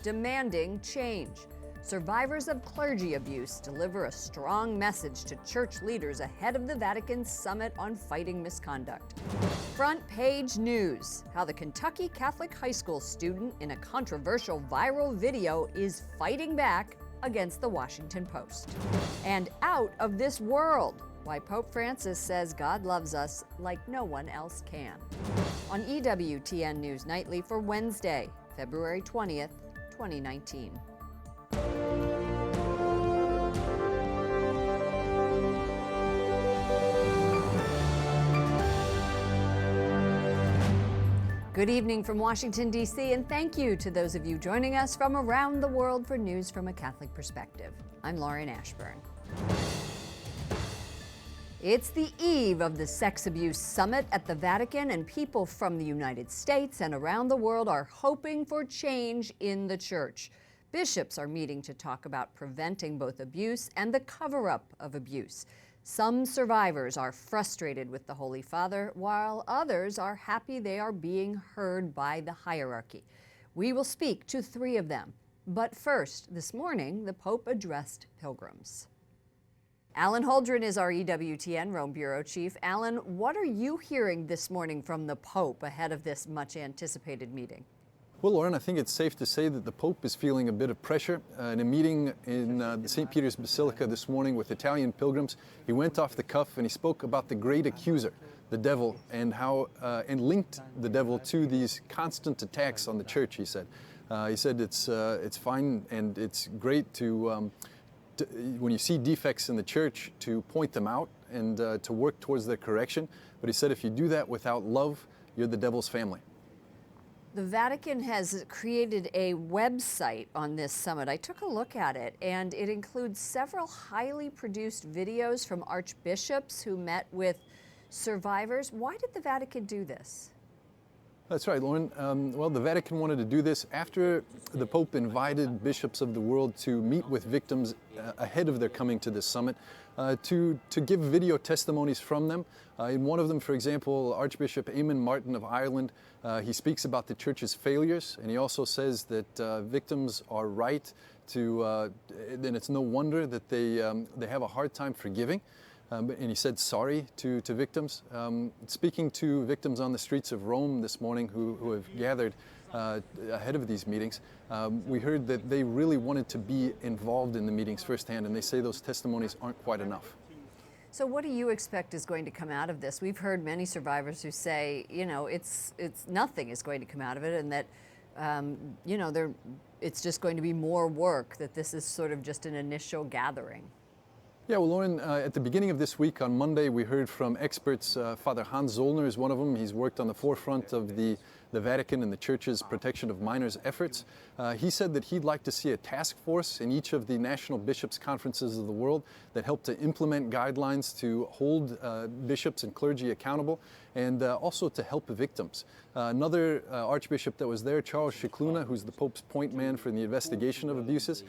demanding change. Survivors of clergy abuse deliver a strong message to church leaders ahead of the Vatican's summit on fighting misconduct. Front page news: how the Kentucky Catholic high school student in a controversial viral video is fighting back against the Washington Post. And out of this world: why Pope Francis says God loves us like no one else can. On EWTN News Nightly for Wednesday, February 20th, 2019. Good evening from Washington, D.C., and thank you to those of you joining us from around the world for news from a Catholic perspective. I'm Lauren Ashburn. It's the eve of the Sex Abuse Summit at the Vatican, and people from the United States and around the world are hoping for change in the Church. Bishops are meeting to talk about preventing both abuse and the cover-up of abuse. Some survivors are frustrated with the Holy Father, while others are happy they are being heard by the hierarchy. We will speak to three of them. But first, this morning, the Pope addressed pilgrims. Alan Holdren is our EWTN Rome Bureau Chief. Alan, what are you hearing this morning from the Pope ahead of this much-anticipated meeting? Well, Lauren, I think it's safe to say that the Pope is feeling a bit of pressure. In a meeting in the St. Peter's Basilica this morning with Italian pilgrims, he went off the cuff and he spoke about the great accuser, the devil, and how and linked the devil to these constant attacks on the Church. He said it's fine and it's great to when you see defects in the Church, to point them out and to work towards their correction. But he said if you do that without love, you're the devil's family. The Vatican has created a website on this summit. I took a look at it, and it includes several highly produced videos from archbishops who met with survivors. Why did the Vatican do this? That's right, Lauren. Well, the Vatican wanted to do this after the Pope invited bishops of the world to meet with victims ahead of their coming to this summit, to give video testimonies from them. In one of them, for example, Archbishop Eamon Martin of Ireland, he speaks about the Church's failures, and he also says that victims are right to, and it's no wonder that they have a hard time forgiving. And he said sorry to victims. Speaking to victims on the streets of Rome this morning who have gathered ahead of these meetings, we heard that they really wanted to be involved in the meetings firsthand, and they say those testimonies aren't quite enough. So what do you expect is going to come out of this? We've heard many survivors who say, it's nothing is going to come out of it, and that, it's just going to be more work, that this is sort of just an initial gathering. Yeah, well, Lauren, at the beginning of this week, on Monday, we heard from experts. Father Hans Zollner is one of them. He's worked on the forefront of the Vatican and the Church's protection of minors efforts. He said that he'd like to see a task force in each of the national bishops' conferences of the world that help to implement guidelines to hold bishops and clergy accountable, and also to help victims. Another archbishop that was there, Charles Scicluna, who's the Pope's point man for the investigation of abuses,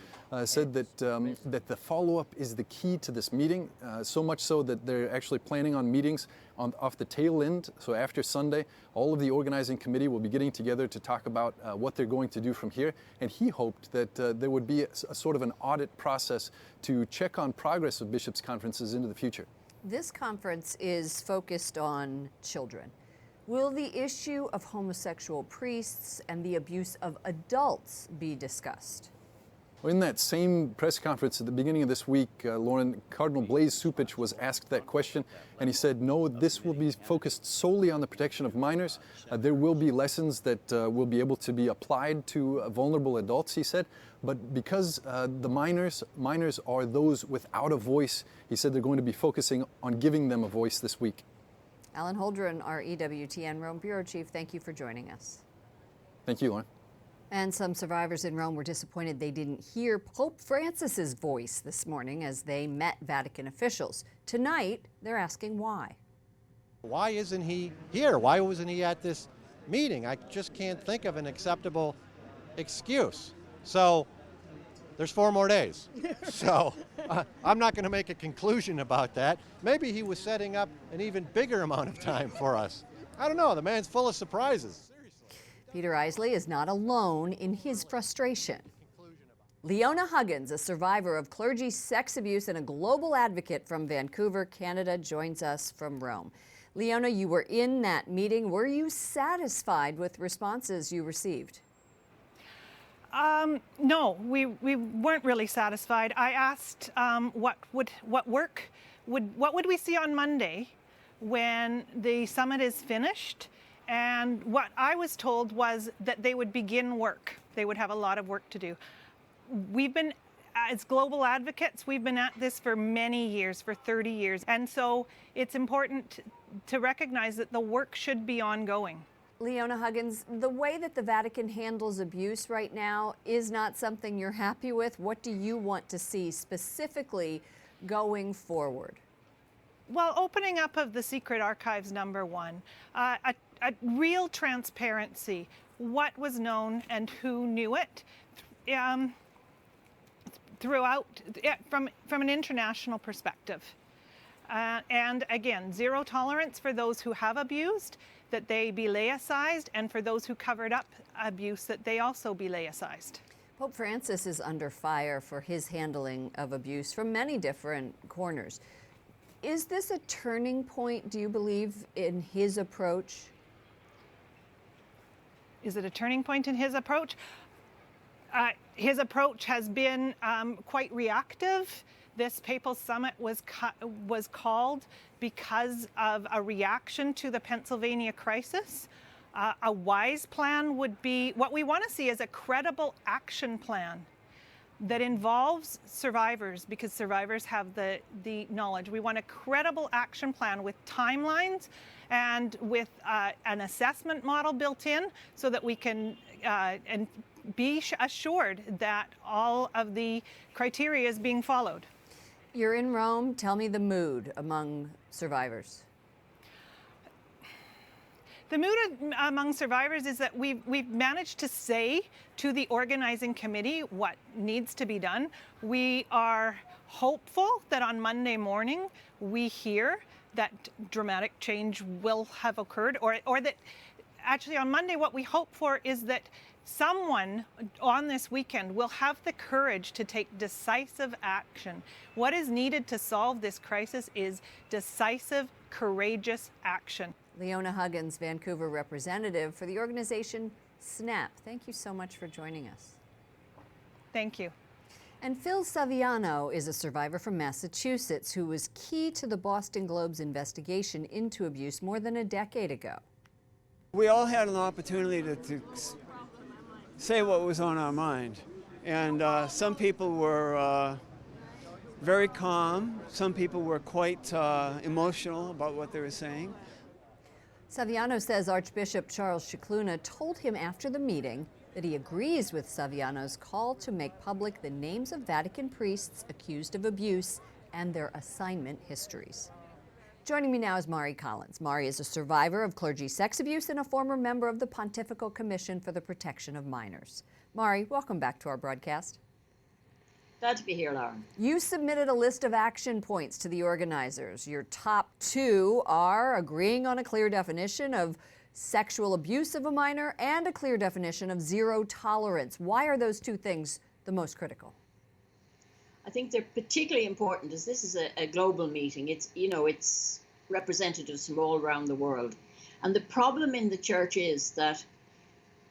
said that the follow-up is the key to this meeting, so much so that they're actually planning on meetings off the tail end. So after Sunday, all of the organizing committee will be getting together to talk about what they're going to do from here. And he hoped that there would be a sort of an audit process to check on progress of bishops' conferences into the future. This conference is focused on children. Will the issue of homosexual priests and the abuse of adults be discussed? Well, in that same press conference at the beginning of this week, Lauren, Cardinal Blaise Cupich was asked that question, and he said, no, this will be focused solely on the protection of minors. There will be lessons that will be able to be applied to vulnerable adults, he said, but because the minors are those without a voice, he said they're going to be focusing on giving them a voice this week. Alan Holdren, our EWTN Rome Bureau Chief, thank you for joining us. Thank you, Lauren. And some survivors in Rome were disappointed they didn't hear Pope Francis's voice this morning as they met Vatican officials. Tonight, they're asking why. Why isn't he here? Why wasn't he at this meeting? I just can't think of an acceptable excuse. So there's 4 more days. So I'm not going to make a conclusion about that. Maybe he was setting up an even bigger amount of time for us. I don't know. The man's full of surprises. Peter Isley is not alone in his frustration. Leona Huggins, a survivor of clergy sex abuse and a global advocate from Vancouver, Canada, joins us from Rome. Leona, you were in that meeting. Were you satisfied with responses you received? No, we weren't really satisfied. I asked what would we see on Monday when the summit is finished, and what I was told was that they would begin work. They would have a lot of work to do. We've been, as global advocates, we've been at this for many years, for 30 years, and so it's important to recognize that the work should be ongoing. Leona Huggins, the way that the Vatican handles abuse right now is not something you're happy with. What do you want to see specifically going forward? Well, opening up of the secret archives, number one, a real transparency, what was known and who knew it. Throughout, from an international perspective. And again, zero tolerance for those who have abused, that they be laicized, and for those who covered up abuse, that they also be laicized. Pope Francis is under fire for his handling of abuse from many different corners. Is this a turning point, do you believe, in his approach? Is it a turning point in his approach? His approach has been quite reactive. This papal summit was called because of a reaction to the Pennsylvania crisis. A wise plan would be, what we want to see is a credible action plan that involves survivors, because survivors have the knowledge. We want a credible action plan with timelines and with an assessment model built in, so that we can and be assured that all of the criteria is being followed. You're in Rome. Tell me the mood among survivors. The mood among survivors is that we've managed to say to the organizing committee what needs to be done. We are hopeful that on Monday morning we hear that dramatic change will have occurred, or that actually on Monday what we hope for is that someone on this weekend will have the courage to take decisive action. What is needed to solve this crisis is decisive, courageous action. Leona Huggins, Vancouver representative for the organization SNAP. Thank you so much for joining us. Thank you. And Phil Saviano is a survivor from Massachusetts who was key to the Boston Globe's investigation into abuse more than a decade ago. We all had an opportunity to say what was on our mind. And some people were very calm. Some people were quite emotional about what they were saying. Saviano says Archbishop Charles Scicluna told him after the meeting that he agrees with Saviano's call to make public the names of Vatican priests accused of abuse and their assignment histories. Joining me now is Mari Collins. Mari is a survivor of clergy sex abuse and a former member of the Pontifical Commission for the Protection of Minors. Mari, welcome back to our broadcast. Glad to be here, Lauren. You submitted a list of action points to the organizers. Your top two are agreeing on a clear definition of sexual abuse of a minor and a clear definition of zero tolerance. Why are those two things the most critical? I think they're particularly important as this is a global meeting. It's representatives from all around the world. And the problem in the church is that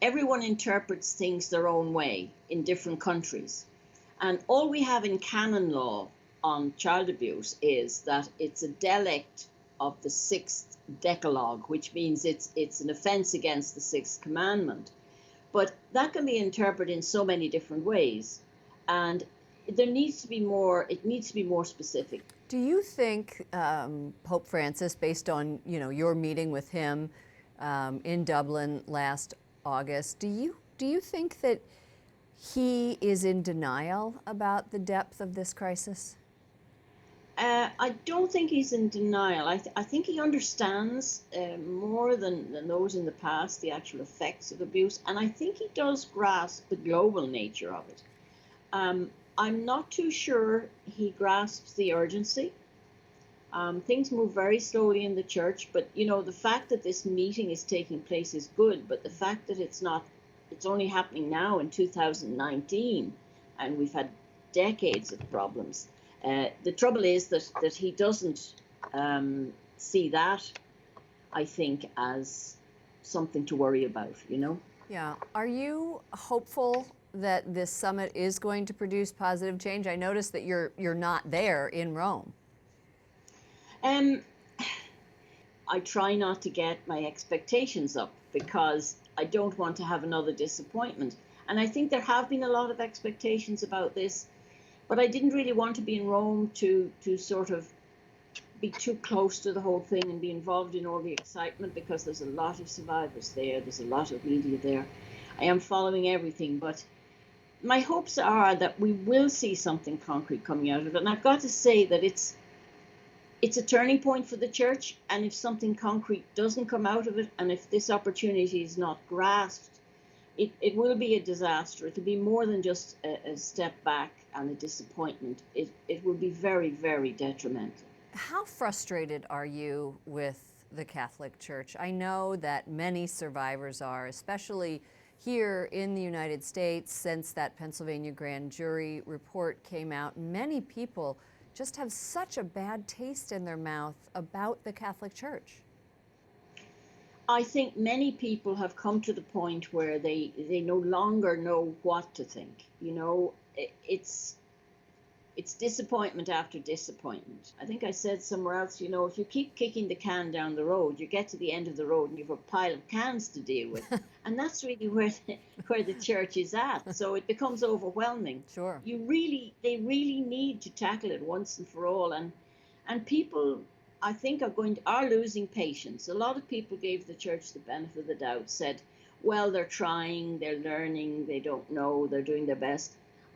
everyone interprets things their own way in different countries. And all we have in canon law on child abuse is that it's a delict of the sixth decalogue, which means it's an offense against the sixth commandment. But that can be interpreted in so many different ways. And it needs to be more specific. Do you think Pope Francis, based on your meeting with him in Dublin last August, do you think that he is in denial about the depth of this crisis? I don't think he's in denial. I think he understands more than those in the past the actual effects of abuse, and I think he does grasp the global nature of it. I'm not too sure he grasps the urgency. Things move very slowly in the church, but the fact that this meeting is taking place is good, but the fact that it's only happening now in 2019, and we've had decades of problems. The trouble is that he doesn't see that, I think, as something to worry about, Yeah. Are you hopeful that this summit is going to produce positive change? I noticed that you're not there in Rome. I try not to get my expectations up because I don't want to have another disappointment. And I think there have been a lot of expectations about this, but I didn't really want to be in Rome to sort of be too close to the whole thing and be involved in all the excitement, because there's a lot of survivors there, there's a lot of media there. I am following everything, but my hopes are that we will see something concrete coming out of it. And I've got to say that it's a turning point for the church, and if something concrete doesn't come out of it, and if this opportunity is not grasped, it will be a disaster. It will be more than just a step back and a disappointment. It will be very, very detrimental. How frustrated are you with the Catholic Church? I know that many survivors are, especially here in the United States, since that Pennsylvania grand jury report came out. Many people just have such a bad taste in their mouth about the Catholic Church. I think many people have come to the point where they no longer know what to think. It's disappointment after disappointment. I think I said somewhere else, if you keep kicking the can down the road, you get to the end of the road and you have a pile of cans to deal with. And that's really where the church is at. So it becomes overwhelming. Sure. They really need to tackle it once and for all. And people, I think, are losing patience. A lot of people gave the church the benefit of the doubt, said, well, they're trying, they're learning, they don't know, they're doing their best.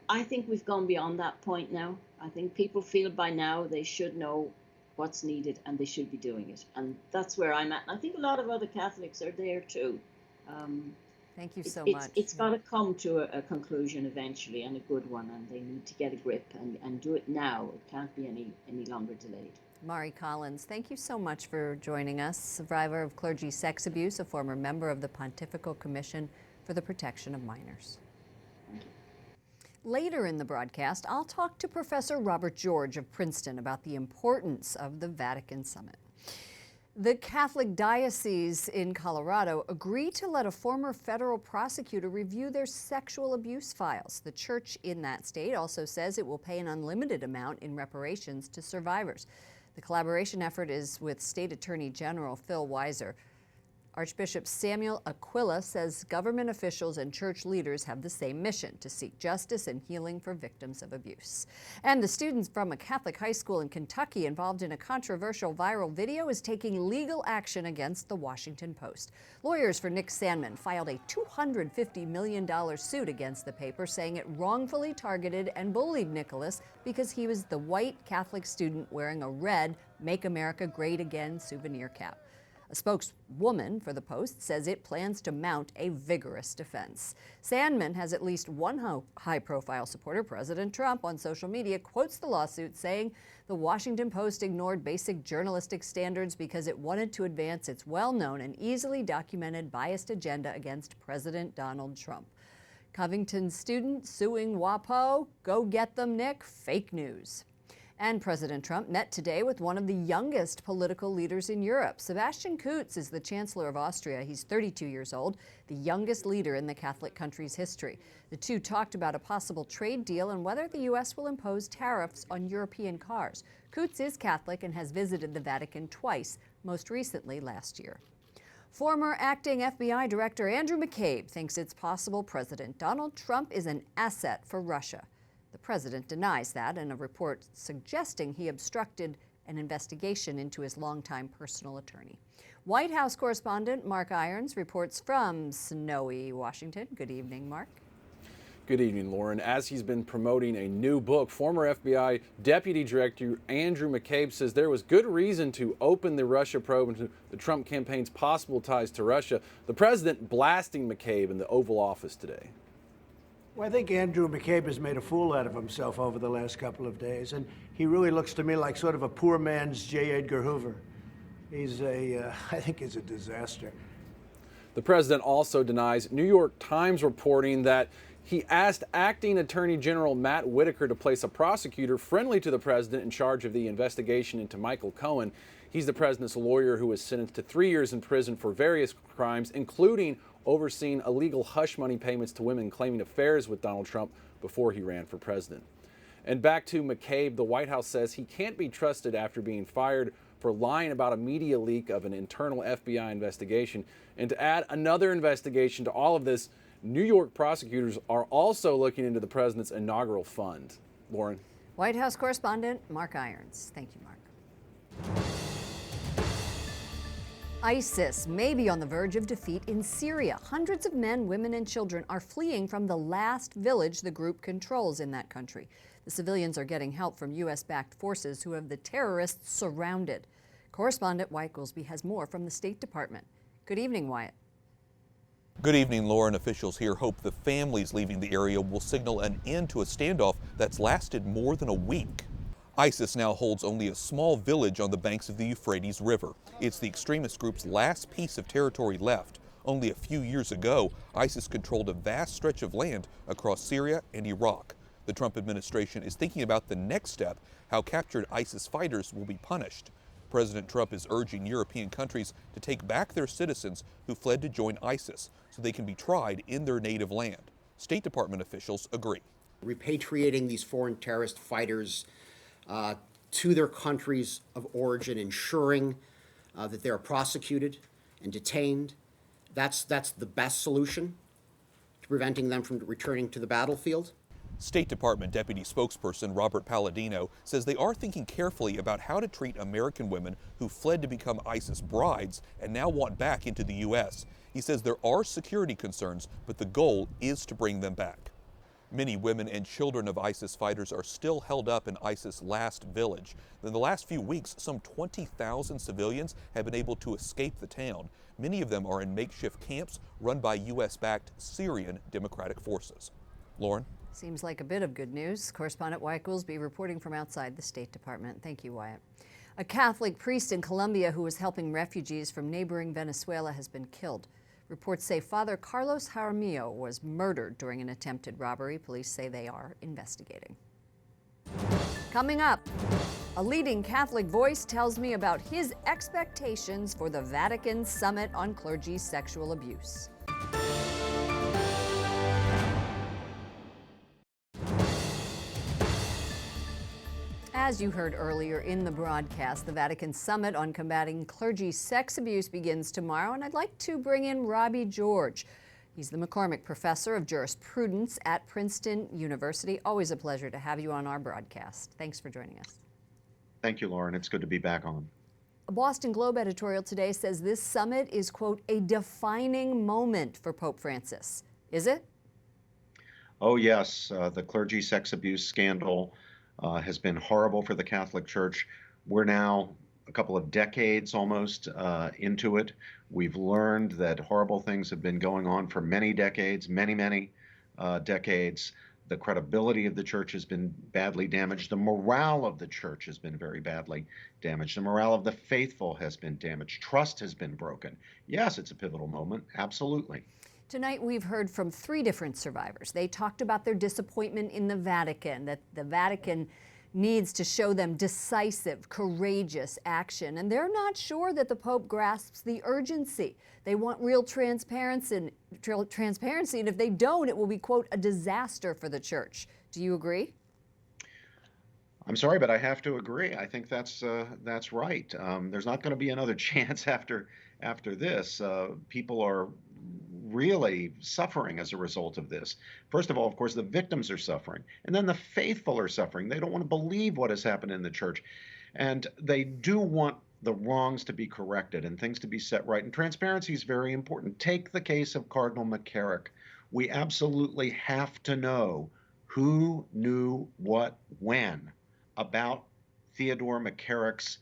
I think we've gone beyond that point now. I think people feel by now they should know what's needed and they should be doing it. And that's where I'm at. And I think a lot of other Catholics are there too. Thank you so much. It's got to come to a conclusion eventually, and a good one, and they need to get a grip and do it now. It can't be any longer delayed. Mari Collins, thank you so much for joining us. Survivor of clergy sex abuse, a former member of the Pontifical Commission for the Protection of Minors. Later in the broadcast, I'll talk to Professor Robert George of Princeton about the importance of the Vatican summit. The Catholic diocese in Colorado agreed to let a former federal prosecutor review their sexual abuse files. The church in that state also says it will pay an unlimited amount in reparations to survivors. The collaboration effort is with State Attorney General Phil Weiser. Archbishop Samuel Aquila says government officials and church leaders have the same mission, to seek justice and healing for victims of abuse. And the students from a Catholic high school in Kentucky involved in a controversial viral video is taking legal action against the Washington Post. Lawyers for Nick Sandmann filed a $250 million suit against the paper, saying it wrongfully targeted and bullied Nicholas because he was the white Catholic student wearing a red Make America Great Again souvenir cap. A spokeswoman for the Post says it plans to mount a vigorous defense. Sandmann has at least one high-profile supporter, President Trump, on social media, quotes the lawsuit saying the Washington Post ignored basic journalistic standards because it wanted to advance its well-known and easily documented biased agenda against President Donald Trump. Covington student suing WAPO, go get them, Nick, fake news. And President Trump met today with one of the youngest political leaders in Europe. Sebastian Kurz is the Chancellor of Austria. He's 32 years old, the youngest leader in the Catholic country's history. The two talked about a possible trade deal and whether the U.S. will impose tariffs on European cars. Kurz is Catholic and has visited the Vatican twice, most recently last year. Former acting FBI Director Andrew McCabe thinks it's possible President Donald Trump is an asset for Russia. The president denies that in a report suggesting he obstructed an investigation into his longtime personal attorney. White House correspondent Mark Irons reports from snowy Washington. Good evening, Mark. Good evening, Lauren. As he's been promoting a new book, former FBI Deputy Director Andrew McCabe says there was good reason to open the Russia probe into the Trump campaign's possible ties to Russia. The president blasting McCabe in the Oval Office today. Well, I think Andrew McCabe has made a fool out of himself over the last couple of days, and he really looks to me like sort of a poor man's J. Edgar Hoover. I think he's a disaster. The president also denies New York Times reporting that he asked acting Attorney General Matt Whitaker to place a prosecutor friendly to the president in charge of the investigation into Michael Cohen. He's the president's lawyer who was sentenced to 3 years in prison for various crimes, including overseeing illegal hush money payments to women claiming affairs with Donald Trump before he ran for president. And back to McCabe, the White House says he can't be trusted after being fired for lying about a media leak of an internal FBI investigation. And to add another investigation to all of this, New York prosecutors are also looking into the president's inaugural fund. Lauren. White House correspondent Mark Irons. Thank you, Mark. ISIS may be on the verge of defeat in Syria. Hundreds of men, women, and children are fleeing from the last village the group controls in that country. The civilians are getting help from U.S.-backed forces who have the terrorists surrounded. Correspondent Wyatt Goolsbee has more from the State Department. Good evening, Wyatt. Good evening, Lauren. Officials here hope the families leaving the area will signal an end to a standoff that's lasted more than a week. ISIS now holds only a small village on the banks of the Euphrates River. It's the extremist group's last piece of territory left. Only a few years ago, ISIS controlled a vast stretch of land across Syria and Iraq. The Trump administration is thinking about the next step, how captured ISIS fighters will be punished. President Trump is urging European countries to take back their citizens who fled to join ISIS so they can be tried in their native land. State Department officials agree. Repatriating these foreign terrorist fighters to their countries of origin, ensuring that they are prosecuted and detained, that's the best solution to preventing them from returning to the battlefield. State Department Deputy Spokesperson Robert Palladino says they are thinking carefully about how to treat American women who fled to become ISIS brides and now want back into the U.S. He says there are security concerns, but the goal is to bring them back. Many women and children of ISIS fighters are still held up in ISIS' last village. In the last few weeks, some 20,000 civilians have been able to escape the town. Many of them are in makeshift camps run by U.S.-backed Syrian Democratic Forces. Lauren? Seems like a bit of good news. Correspondent Wyatt Goolsbee reporting from outside the State Department. Thank you, Wyatt. A Catholic priest in Colombia who was helping refugees from neighboring Venezuela has been killed. Reports say Father Carlos Jaramillo was murdered during an attempted robbery. Police say they are investigating. Coming up, a leading Catholic voice tells me about his expectations for the Vatican summit on clergy sexual abuse. As you heard earlier in the broadcast, the Vatican Summit on Combating Clergy Sex Abuse begins tomorrow, and I'd like to bring in Robby George. He's the McCormick Professor of Jurisprudence at Princeton University. Always a pleasure to have you on our broadcast. Thanks for joining us. Thank you, Lauren. It's good to be back on. A Boston Globe editorial today says this summit is, quote, a defining moment for Pope Francis. Is it? Oh, yes. The clergy sex abuse scandal has been horrible for the Catholic Church. We're now a couple of decades almost into it. We've learned that horrible things have been going on for many decades, many decades. The credibility of the church has been badly damaged. The morale of the church has been very badly damaged. The morale of the faithful has been damaged. Trust has been broken. Yes, it's a pivotal moment. Absolutely. Tonight we've heard from 3 different survivors. They talked about their disappointment in the Vatican, that the Vatican needs to show them decisive, courageous action, and they're not sure that the Pope grasps the urgency. They want real transparency, and if they don't, it will be, quote, a disaster for the church. Do you agree? I'm sorry, but I have to agree. I think that's right. There's not going to be another chance after this. People are really suffering as a result of this. First of all, of course, the victims are suffering, and then the faithful are suffering. They don't want to believe what has happened in the church, and they do want the wrongs to be corrected and things to be set right, and transparency is very important. Take the case of Cardinal McCarrick. We absolutely have to know who knew what when about Theodore McCarrick's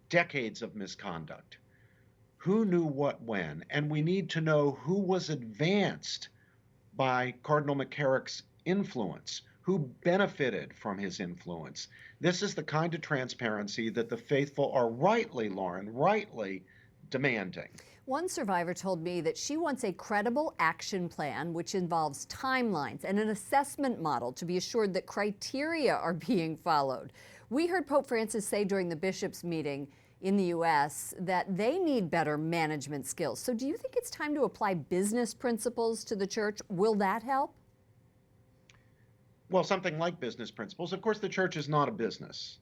decades of misconduct. Who knew what when? And we need to know who was advanced by Cardinal McCarrick's influence, who benefited from his influence. This is the kind of transparency that the faithful are rightly, Lauren, rightly demanding. One survivor told me that she wants a credible action plan which involves timelines and an assessment model to be assured that criteria are being followed. We heard Pope Francis say during the bishops' meeting in the U.S. that they need better management skills. So do you think it's time to apply business principles to the church? Will that help? Well, something like business principles. Of course, the church is not a business,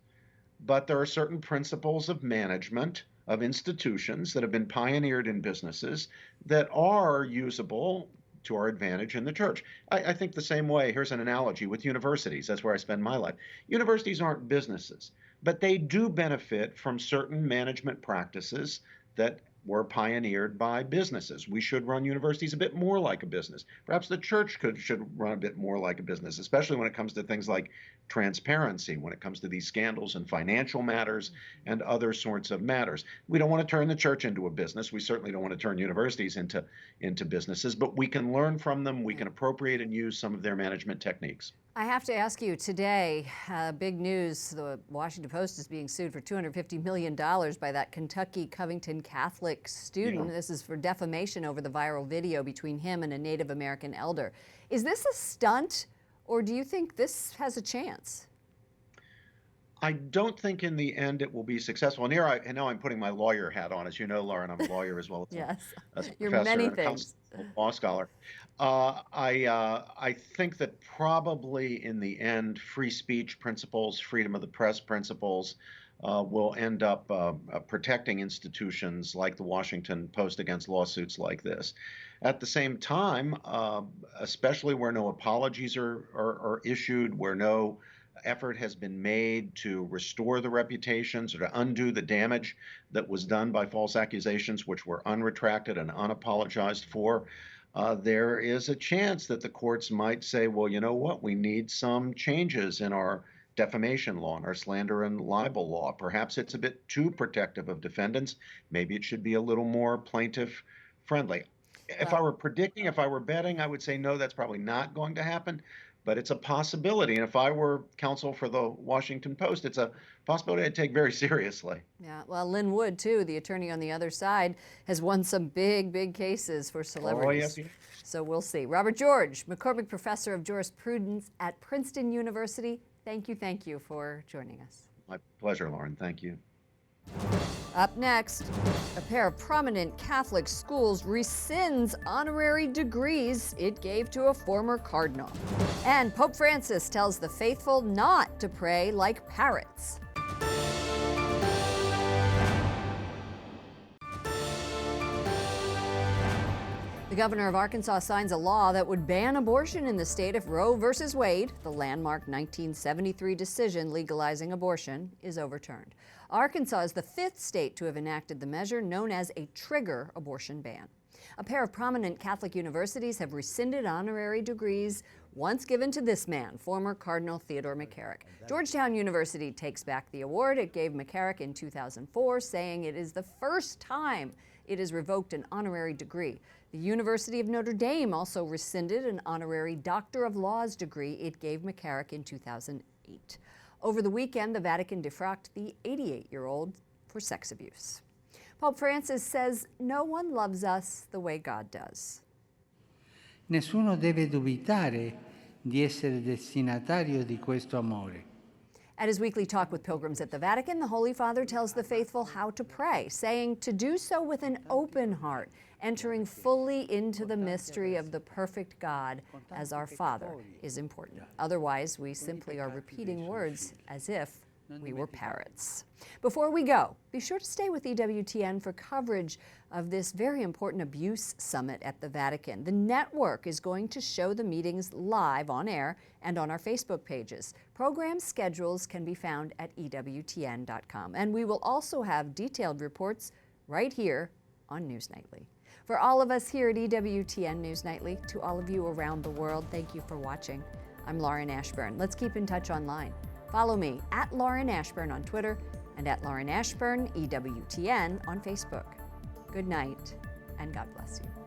but there are certain principles of management of institutions that have been pioneered in businesses that are usable to our advantage in the church. I think the same way. Here's an analogy with universities. That's where I spend my life. Universities aren't businesses, but they do benefit from certain management practices that were pioneered by businesses. We should run universities a bit more like a business. Perhaps the church should run a bit more like a business, especially when it comes to things like transparency, when it comes to these scandals and financial matters and other sorts of matters. We don't want to turn the church into a business. We certainly don't want to turn universities into businesses, but we can learn from them. We can appropriate and use some of their management techniques. I have to ask you today, big news, the Washington Post is being sued for $250 million by that Kentucky Covington Catholic student. Yeah. This is for defamation over the viral video between him and a Native American elder. Is this a stunt, or do you think this has a chance? I don't think in the end it will be successful. And here I know I'm putting my lawyer hat on. As you know, Lauren, I'm a lawyer as well as yes. a You're professor many and a things. law scholar. I think that probably in the end, free speech principles, freedom of the press principles will end up protecting institutions like the Washington Post against lawsuits like this. At the same time, especially where no apologies are issued, where no effort has been made to restore the reputations or to undo the damage that was done by false accusations, which were unretracted and unapologized for, there is a chance that the courts might say, well, you know what, we need some changes in our defamation law and our slander and libel law. Perhaps it's a bit too protective of defendants. Maybe it should be a little more plaintiff friendly. If I were predicting, if I were betting, I would say no, that's probably not going to happen. But it's a possibility. And if I were counsel for the Washington Post, it's a possibility I'd take very seriously. Yeah, well, Lynn Wood, too, the attorney on the other side, has won some big cases for celebrities. Oh, yes. So we'll see. Robert George, McCabe Professor of Jurisprudence at Princeton University, thank you for joining us. My pleasure, Lauren. Thank you. Up next, a pair of prominent Catholic schools rescinds honorary degrees it gave to a former cardinal. And Pope Francis tells the faithful not to pray like parrots. The governor of Arkansas signs a law that would ban abortion in the state if Roe v. Wade, the landmark 1973 decision legalizing abortion, is overturned. Arkansas is the fifth state to have enacted the measure known as a trigger abortion ban. A pair of prominent Catholic universities have rescinded honorary degrees once given to this man, former Cardinal Theodore McCarrick. Georgetown University takes back the award it gave McCarrick in 2004, saying it is the first time it has revoked an honorary degree. The University of Notre Dame also rescinded an honorary Doctor of Laws degree it gave McCarrick in 2008. Over the weekend, the Vatican defrocked the 88-year-old for sex abuse. Pope Francis says no one loves us the way God does. Nessuno deve dubitare di essere destinatario di questo amore. At his weekly talk with pilgrims at the Vatican, the Holy Father tells the faithful how to pray, saying to do so with an open heart, entering fully into the mystery of the perfect God as our Father is important. Otherwise, we simply are repeating words as if we were parrots. Before we go, be sure to stay with EWTN for coverage of this very important abuse summit at the Vatican. The network is going to show the meetings live on air and on our Facebook pages. Program schedules can be found at EWTN.com. And we will also have detailed reports right here on News Nightly. For all of us here at EWTN News Nightly, to all of you around the world, thank you for watching. I'm Lauren Ashburn. Let's keep in touch online. Follow me at Lauren Ashburn on Twitter and at Lauren Ashburn EWTN on Facebook. Good night, and God bless you.